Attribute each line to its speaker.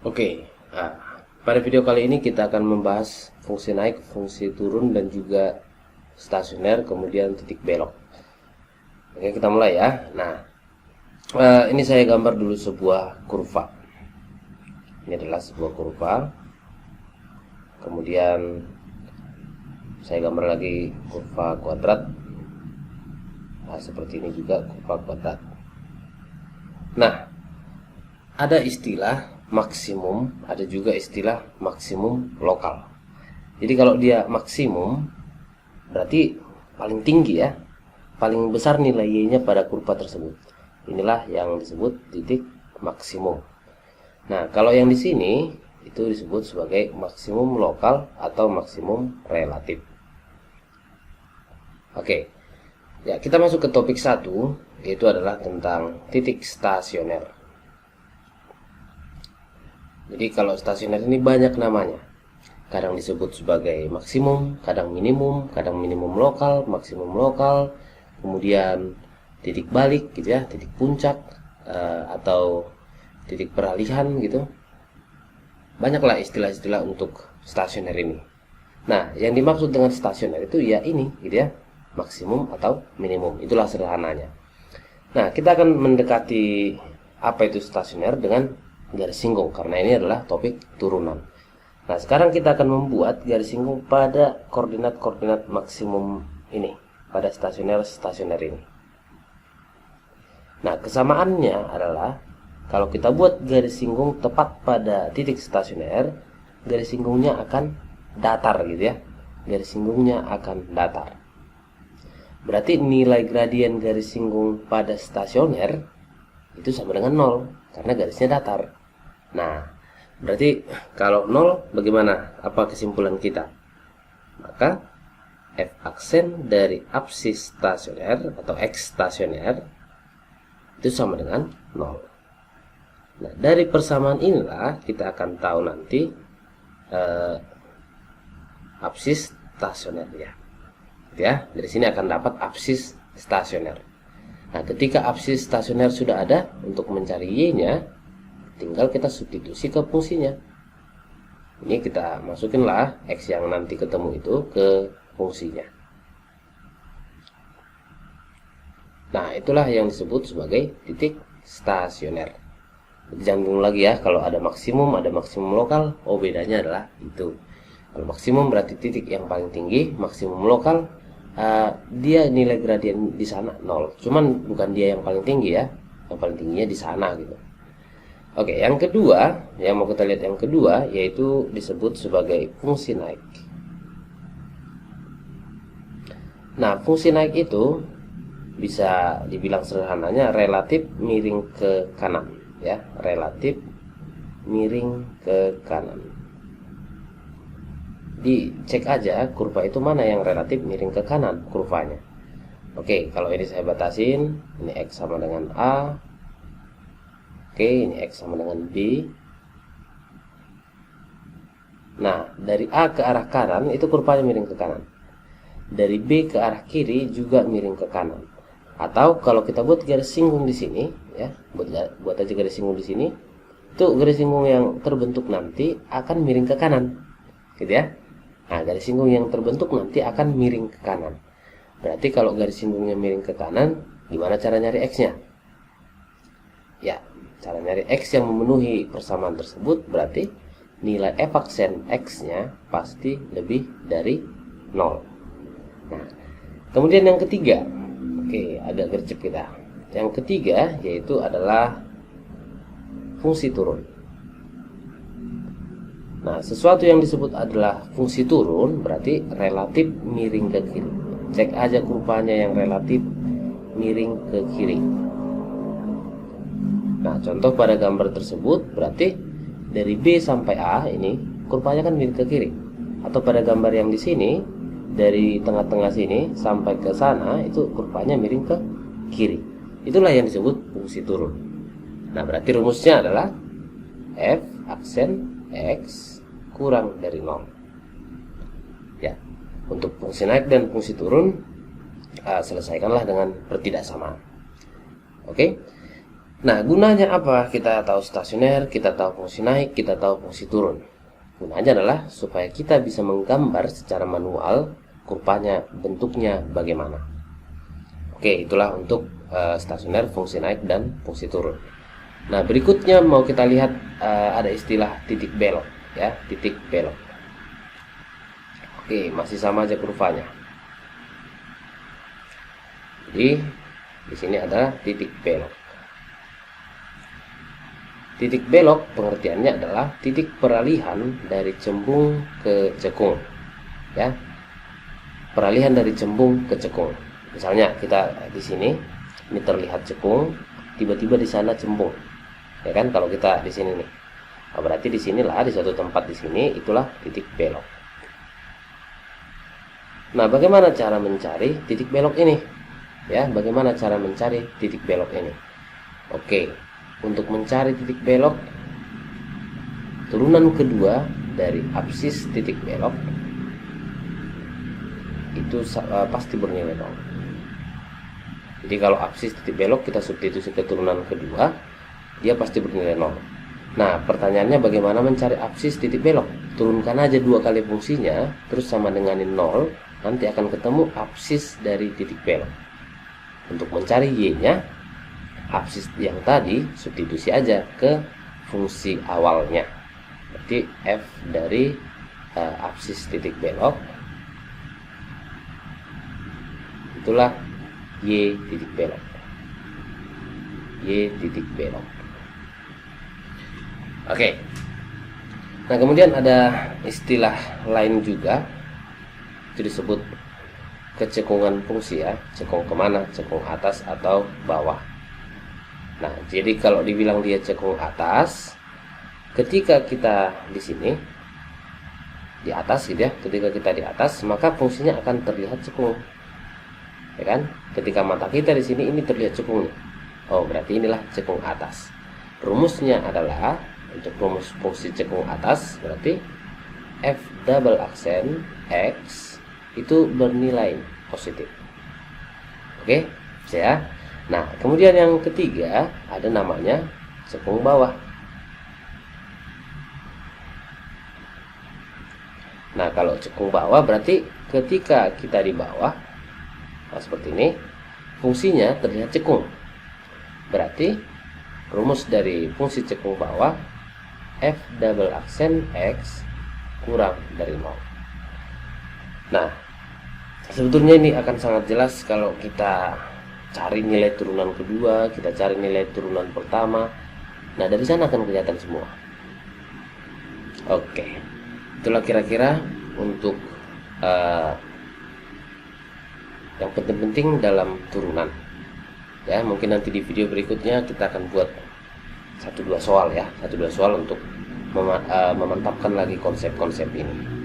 Speaker 1: Oke, pada video kali ini kita akan membahas fungsi naik, fungsi turun, dan juga stasioner, kemudian titik belok. Oke, kita mulai ya. Nah, ini saya gambar dulu sebuah kurva. Ini adalah sebuah kurva. Kemudian saya gambar lagi kurva kuadrat. Nah, seperti ini juga kurva kuadrat. Nah, ada istilah maksimum, ada juga istilah maksimum lokal. Jadi kalau dia maksimum berarti paling tinggi ya, paling besar nilai Y-nya pada kurva tersebut. Inilah yang disebut titik maksimum. Nah, kalau yang di sini itu disebut sebagai maksimum lokal atau maksimum relatif. Oke. Ya, kita masuk ke topik 1, yaitu adalah tentang titik stasioner. Jadi kalau stasioner ini banyak namanya. Kadang disebut sebagai maksimum, kadang minimum lokal, maksimum lokal, kemudian titik balik gitu ya, titik puncak atau titik peralihan gitu. Banyaklah istilah-istilah untuk stasioner ini. Nah, yang dimaksud dengan stasioner itu ya ini gitu ya, maksimum atau minimum. Itulah sederhananya. Nah, kita akan mendekati apa itu stasioner dengan garis singgung, karena ini adalah topik turunan. Nah, sekarang kita akan membuat garis singgung pada koordinat-koordinat maksimum ini, pada stasioner ini. Nah, kesamaannya adalah kalau kita buat garis singgung tepat pada titik stasioner, garis singgungnya akan datar gitu ya. Garis singgungnya akan datar. Berarti nilai gradien garis singgung pada stasioner itu sama dengan 0 karena garisnya datar. Nah, berarti kalau 0 bagaimana? Apa kesimpulan kita? Maka F aksen dari apsis stasioner atau X stasioner itu sama dengan 0. Nah, dari persamaan inilah kita akan tahu nanti apsis stasioner ya. Ya, dari sini akan dapat apsis stasioner. Nah, ketika apsis stasioner sudah ada, untuk mencari Y-nya tinggal kita substitusi ke fungsinya. Ini kita masukinlah X yang nanti ketemu itu ke fungsinya. Nah, itulah yang disebut sebagai titik stasioner. Jangan bingung lagi ya, kalau ada maksimum lokal, oh bedanya adalah itu. Kalau maksimum berarti titik yang paling tinggi, maksimum lokal dia nilai gradien di sana 0. Cuman bukan dia yang paling tinggi ya, yang paling tingginya di sana gitu. Oke, yang kedua, yang mau kita lihat yang kedua, yaitu disebut sebagai fungsi naik. Nah, fungsi naik itu bisa dibilang sederhananya relatif miring ke kanan, ya, relatif miring ke kanan. Dicek aja kurva itu mana yang relatif miring ke kanan kurvanya. Oke, kalau ini saya batasin, ini X sama dengan A. Oke, ini X sama dengan B. Nah, dari A ke arah kanan itu kurvanya miring ke kanan. Dari B ke arah kiri juga miring ke kanan. Atau kalau kita buat garis singgung di sini, ya, buat aja garis singgung di sini. Itu garis singgung yang terbentuk nanti akan miring ke kanan, gitu ya. Nah, garis singgung yang terbentuk nanti akan miring ke kanan. Berarti kalau garis singgungnya miring ke kanan, gimana cara nyari X-nya? Ya, cara nyari X yang memenuhi persamaan tersebut berarti nilai F aksen X-nya pasti lebih dari 0. Nah, kemudian yang ketiga, oke, agak gercep kita. Yang ketiga yaitu adalah fungsi turun. Nah, sesuatu yang disebut adalah fungsi turun berarti relatif miring ke kiri. Cek aja kurvanya yang relatif miring ke kiri. Nah, contoh pada gambar tersebut berarti dari B sampai A ini kurvanya kan miring ke kiri. Atau pada gambar yang di sini dari tengah-tengah sini sampai ke sana itu kurvanya miring ke kiri. Itulah yang disebut fungsi turun. Nah, berarti rumusnya adalah F aksen X kurang dari 0. Ya, untuk fungsi naik dan fungsi turun selesaikanlah dengan pertidaksamaan. Oke. Nah, gunanya apa? Kita tahu stasioner, kita tahu fungsi naik, kita tahu fungsi turun. Gunanya adalah supaya kita bisa menggambar secara manual kurvanya, bentuknya bagaimana. Oke, itulah untuk stasioner, fungsi naik, dan fungsi turun. Nah, berikutnya mau kita lihat ada istilah titik belok, ya, titik belok. Oke, masih sama aja kurvanya. Jadi di sini ada titik belok. Titik belok pengertiannya adalah titik peralihan dari cembung ke cekung, ya. Peralihan dari cembung ke cekung. Misalnya kita di sini, ini terlihat cekung, tiba-tiba di sana cembung, ya kan? Kalau kita di sini nih, berarti di sinilah, di suatu tempat di sini, itulah titik belok. Nah, bagaimana cara mencari titik belok ini? Ya, bagaimana cara mencari titik belok ini? Oke, untuk mencari titik belok, turunan kedua dari absis titik belok itu pasti bernilai 0. Jadi kalau absis titik belok kita substitusi ke turunan kedua, dia pasti bernilai 0. Nah, pertanyaannya bagaimana mencari absis titik belok? Turunkan aja 2 kali fungsinya, terus sama denganin 0, nanti akan ketemu absis dari titik belok. Untuk mencari y-nya, absis yang tadi substitusi aja ke fungsi awalnya. Berarti f dari absis titik belok itulah y titik belok. Y titik belok. Oke. Nah, kemudian ada istilah lain juga, itu disebut kecekungan fungsi, ya. Cekung kemana? Cekung atas atau bawah. Nah, jadi kalau dibilang dia cekung atas, ketika kita di sini di atas gitu ya, ketika kita di atas, maka fungsinya akan terlihat cekung, ya kan? Ketika mata kita di sini, ini terlihat cekung. Oh, berarti inilah cekung atas. Rumusnya adalah, untuk rumus fungsi cekung atas, berarti f double aksen x itu bernilai positif. Oke, ya. Nah, kemudian yang ketiga ada namanya cekung bawah. Nah, kalau cekung bawah berarti ketika kita di bawah, nah seperti ini, fungsinya terlihat cekung. Berarti rumus dari fungsi cekung bawah f double aksen x kurang dari 0. Nah, sebetulnya ini akan sangat jelas kalau kita cari nilai turunan kedua, kita cari nilai turunan pertama. Nah, dari sana akan kelihatan semua. Oke, itulah kira-kira untuk yang penting-penting dalam turunan. Ya, mungkin nanti di video berikutnya kita akan buat 1-2 soal, ya, 1-2 soal untuk memantapkan lagi konsep-konsep ini.